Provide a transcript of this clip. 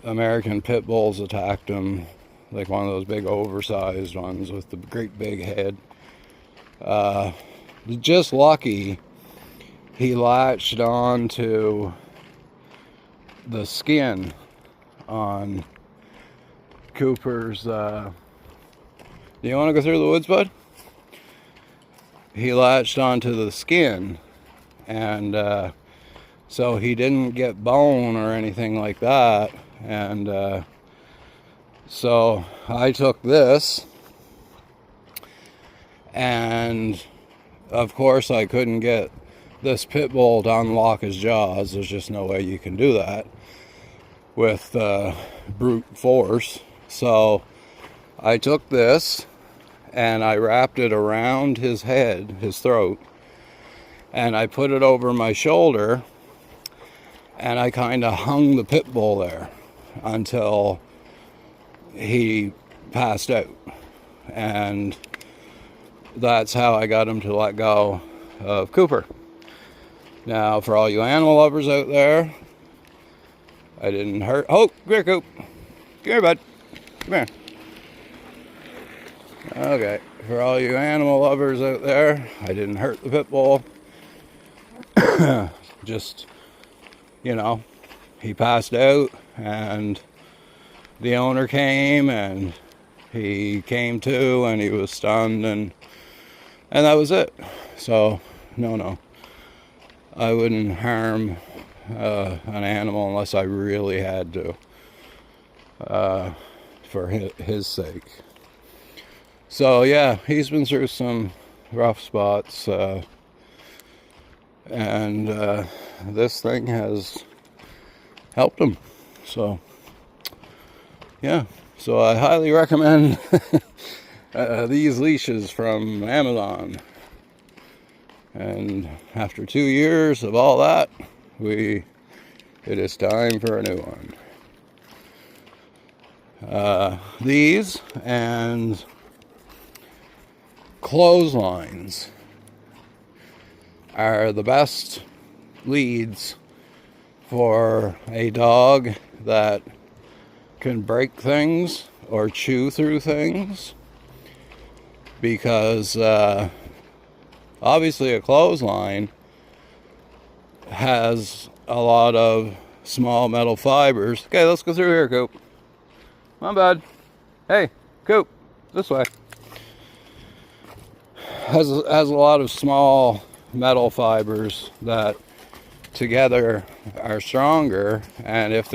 American pit bulls attacked him, like one of those big oversized ones with the great big head. Just lucky he latched on to the skin on Cooper's. Do you want to go through the woods, bud? He latched onto the skin, and so he didn't get bone or anything like that. And so I took this, and of course I couldn't get this pit bull to unlock his jaws. There's just no way you can do that with brute force. So I took this and I wrapped it around his head, his throat, and I put it over my shoulder, and I kind of hung the pit bull there until he passed out. And that's how I got him to let go of Cooper. Now, for all you animal lovers out there, I didn't hurt. Oh, come here, Coop. Come here, bud. Come here. Okay, for all you animal lovers out there, I didn't hurt the pit bull. Just, you know, he passed out, and the owner came, and he came to, and he was stunned, and that was it. So, no, I wouldn't harm an animal unless I really had to, for his sake. So yeah, he's been through some rough spots, and this thing has helped him. So yeah, so I highly recommend these leashes from Amazon. And after 2 years of all that, it is time for a new one. These and clotheslines are the best leads for a dog that can break things or chew through things, because obviously a clothesline has a lot of small metal fibers. Okay, let's go through here, Coop. Come on, bud. Hey, Coop, this way. Has a lot of small metal fibers that together are stronger, and if